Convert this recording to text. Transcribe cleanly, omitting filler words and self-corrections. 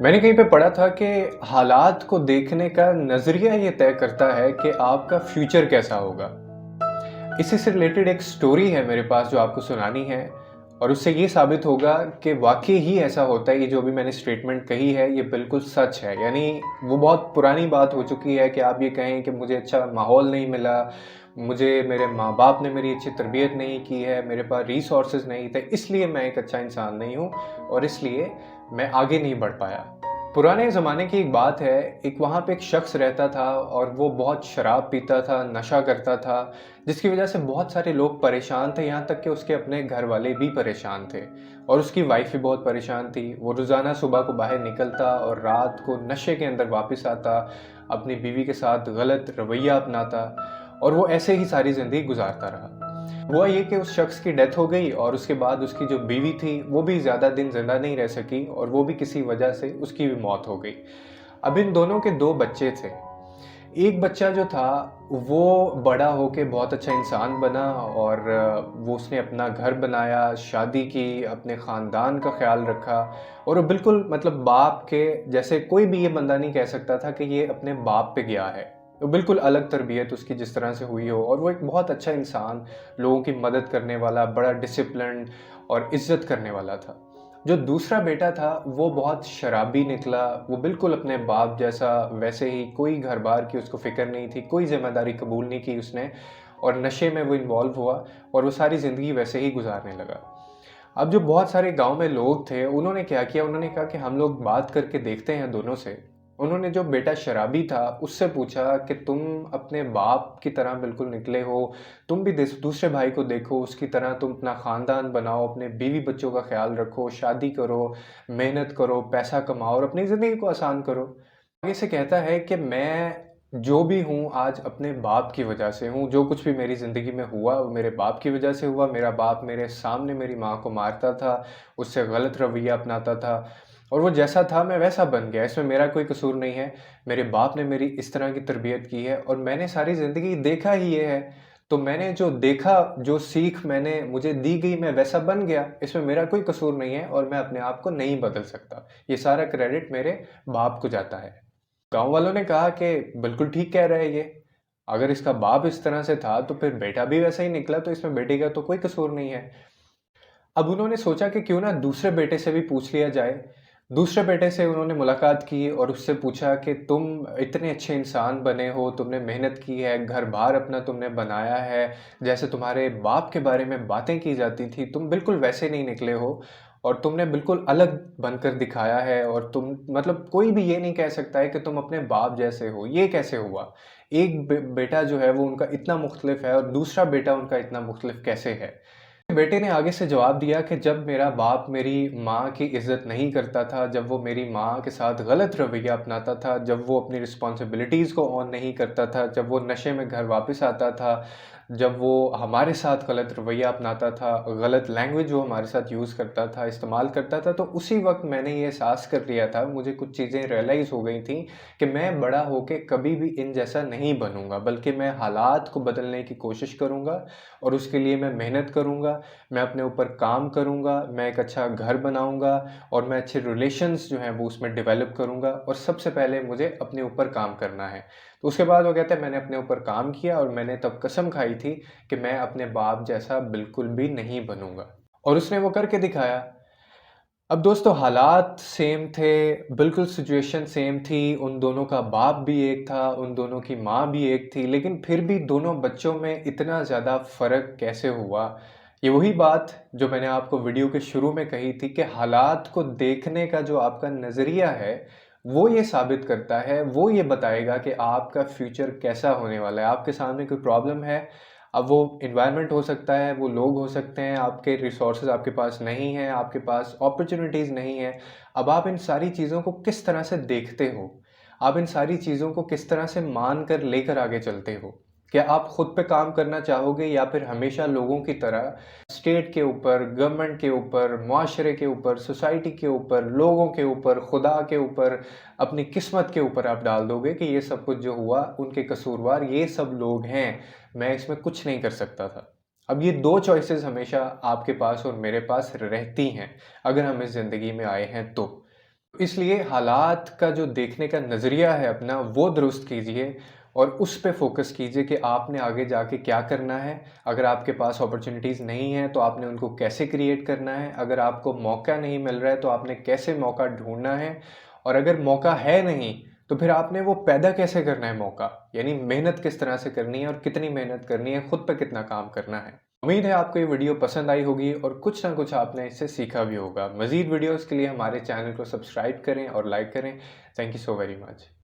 मैंने कहीं पे पढ़ा था कि हालात को देखने का नज़रिया ये तय करता है कि आपका फ्यूचर कैसा होगा। इसी से रिलेटेड एक स्टोरी है मेरे पास जो आपको सुनानी है और उससे ये साबित होगा कि वाक़ई ही ऐसा होता है। ये जो भी मैंने स्टेटमेंट कही है ये बिल्कुल सच है। यानी वो बहुत पुरानी बात हो चुकी है कि आप ये कहें कि मुझे अच्छा माहौल नहीं मिला, मुझे मेरे माँ-बाप ने मेरी अच्छी तरबियत नहीं की है, मेरे पास रिसोर्सेज़ नहीं थे, इसलिए मैं एक अच्छा इंसान नहीं हूँ और इसलिए मैं आगे नहीं बढ़ पाया। पुराने ज़माने की एक बात है, एक वहाँ पे एक शख्स रहता था और वो बहुत शराब पीता था, नशा करता था, जिसकी वजह से बहुत सारे लोग परेशान थे, यहाँ तक कि उसके अपने घर वाले भी परेशान थे और उसकी वाइफ भी बहुत परेशान थी। वो रोज़ाना सुबह को बाहर निकलता और रात को नशे के अंदर वापस आता, अपनी बीवी के साथ गलत रवैया अपनाता और वो ऐसे ही सारी ज़िंदगी गुजारता रहा। हुआ ये कि उस शख्स की डेथ हो गई और उसके बाद उसकी जो बीवी थी, वो भी ज़्यादा दिन ज़िंदा नहीं रह सकी और वो भी किसी वजह से उसकी भी मौत हो गई। अब इन दोनों के 2 बच्चे थे। एक बच्चा जो था वो बड़ा होके बहुत अच्छा इंसान बना और वो उसने अपना घर बनाया, शादी की, अपने ख़ानदान का ख़्याल रखा और वो बिल्कुल मतलब बाप के जैसे कोई भी ये बंदा नहीं कह सकता था कि ये अपने बाप पे गया है। तो बिल्कुल अलग तरबियत उसकी जिस तरह से हुई हो और वो एक बहुत अच्छा इंसान, लोगों की मदद करने वाला, बड़ा डिसिप्लिन्ड और इज़्ज़त करने वाला था। जो दूसरा बेटा था वो बहुत शराबी निकला, वो बिल्कुल अपने बाप जैसा वैसे ही कोई घर-बार की उसको फ़िक्र नहीं थी, कोई ज़िम्मेदारी कबूल नहीं की उसने और नशे में वो इन्वॉल्व हुआ और वो सारी ज़िंदगी वैसे ही गुज़ारने लगा। अब जो बहुत सारे गाँव में लोग थे, उन्होंने क्या किया, उन्होंने कहा कि हम लोग बात करके देखते हैं दोनों से। उन्होंने जो बेटा शराबी था, उससे पूछा कि तुम अपने बाप की तरह बिल्कुल निकले हो, तुम भी दूसरे भाई को देखो, उसकी तरह तुम अपना ख़ानदान बनाओ, अपने बीवी-बच्चों का ख़्याल रखो, शादी करो, मेहनत करो, पैसा कमाओ और अपनी ज़िंदगी को आसान करो। आगे से कहता है कि मैं जो भी हूँ आज अपने बाप की वजह से हूँ, जो कुछ भी मेरी ज़िंदगी में हुआ वो मेरे बाप की वजह से हुआ। मेरा बाप मेरे सामने मेरी माँ को मारता था, उससे गलत रवैया अपनाता था और वो जैसा था मैं वैसा बन गया, इसमें मेरा कोई कसूर नहीं है। मेरे बाप ने मेरी इस तरह की तरबियत की है और मैंने सारी ज़िंदगी देखा ही ये है, तो मैंने जो देखा, जो सीख मैंने मुझे दी गई मैं वैसा बन गया, इसमें मेरा कोई कसूर नहीं है और मैं अपने आप को नहीं बदल सकता। ये सारा क्रेडिट मेरे बाप को जाता है। गाँव वालों ने कहा कि बिल्कुल ठीक कह रहा है ये। अगर इसका बाप इस तरह से था तो फिर बेटा भी वैसा ही निकला, तो इसमें बेटे का तो कोई कसूर नहीं है। अब उन्होंने सोचा कि क्यों ना दूसरे बेटे से भी पूछ लिया जाए। दूसरे बेटे से उन्होंने मुलाकात की और उससे पूछा कि तुम इतने अच्छे इंसान बने हो, तुमने मेहनत की है, घर-बार अपना तुमने बनाया है, जैसे तुम्हारे बाप के बारे में बातें की जाती थी, तुम बिल्कुल वैसे नहीं निकले हो और तुमने बिल्कुल अलग बनकर दिखाया है और तुम मतलब कोई भी ये नहीं कह सकता है कि तुम अपने बाप जैसे हो, ये कैसे हुआ? एक बेटा जो है वो उनका इतना मुख्तलिफ है और दूसरा बेटा उनका इतना मुख्तलिफ कैसे है? बेटे ने आगे से जवाब दिया कि जब मेरा बाप मेरी माँ की इज़्ज़त नहीं करता था, जब वो मेरी माँ के साथ गलत रवैया अपनाता था, जब वो अपनी रिस्पॉन्सिबिलिटीज़ को ऑन नहीं करता था, जब वो नशे में घर वापस आता था, जब वो हमारे साथ गलत रवैया अपनाता था, गलत लैंग्वेज वो हमारे साथ यूज़ करता था, इस्तेमाल करता था, तो उसी वक़्त मैंने ये एहसास कर लिया था, मुझे कुछ चीज़ें रियलाइज़ हो गई थी कि मैं बड़ा होके कभी भी इन जैसा नहीं बनूँगा, बल्कि मैं हालात को बदलने की कोशिश करूँगा और उसके लिए मैं मेहनत करूँगा, मैं अपने ऊपर काम करूँगा, मैं एक अच्छा घर बनाऊँगा और मैं अच्छे रिलेशंस जो हैं वो उसमें डेवलप करूँगा और सबसे पहले मुझे अपने ऊपर काम करना है। तो उसके बाद वो कहता है मैंने अपने ऊपर काम किया और मैंने तब कसम खाई थी कि मैं अपने बाप जैसा बिल्कुल भी नहीं बनूँगा और उसने वो करके दिखाया। अब दोस्तों हालात सेम थे, बिल्कुल सिचुएशन सेम थी, उन दोनों का बाप भी एक था, उन दोनों की माँ भी एक थी, लेकिन फिर भी दोनों बच्चों में इतना ज़्यादा फ़र्क कैसे हुआ? ये वही बात जो मैंने आपको वीडियो के शुरू में कही थी कि हालात को देखने का जो आपका नज़रिया है, वो ये साबित करता है, वो ये बताएगा कि आपका फ्यूचर कैसा होने वाला है। आपके सामने कोई प्रॉब्लम है, अब वो एनवायरनमेंट हो सकता है, वो लोग हो सकते हैं, आपके रिसोर्सेज़ आपके पास नहीं हैं, आपके पास अपॉर्च्युनिटीज़ नहीं हैं। अब आप इन सारी चीज़ों को किस तरह से देखते हो? आप इन सारी चीज़ों को किस तरह से मान कर लेकर आगे चलते हो? क्या आप खुद पे काम करना चाहोगे या फिर हमेशा लोगों की तरह स्टेट के ऊपर, गवर्नमेंट के ऊपर, मुआशरे के ऊपर, सोसाइटी के ऊपर, लोगों के ऊपर, खुदा के ऊपर, अपनी किस्मत के ऊपर आप डाल दोगे कि ये सब कुछ जो हुआ उनके कसूरवार ये सब लोग हैं, मैं इसमें कुछ नहीं कर सकता था। अब ये 2 चॉइसेस हमेशा आपके पास और मेरे पास रहती हैं, अगर हम इस ज़िंदगी में आए हैं तो। इसलिए हालात का जो देखने का नज़रिया है अपना वो दुरुस्त कीजिए और उस पे फ़ोकस कीजिए कि आपने आगे जाके क्या करना है। अगर आपके पास अपॉर्च्युनिटीज़ नहीं हैं तो आपने उनको कैसे क्रिएट करना है। अगर आपको मौका नहीं मिल रहा है तो आपने कैसे मौका ढूँढना है और अगर मौका है नहीं तो फिर आपने वो पैदा कैसे करना है मौका। यानी मेहनत किस तरह से करनी है और कितनी मेहनत करनी है, खुद पे कितना काम करना है। उम्मीद है आपको ये वीडियो पसंद आई होगी और कुछ ना कुछ आपने इससे सीखा भी होगा। मज़ीद वीडियोज़ के लिए हमारे चैनल को सब्सक्राइब करें और लाइक करें। Thank you so very much.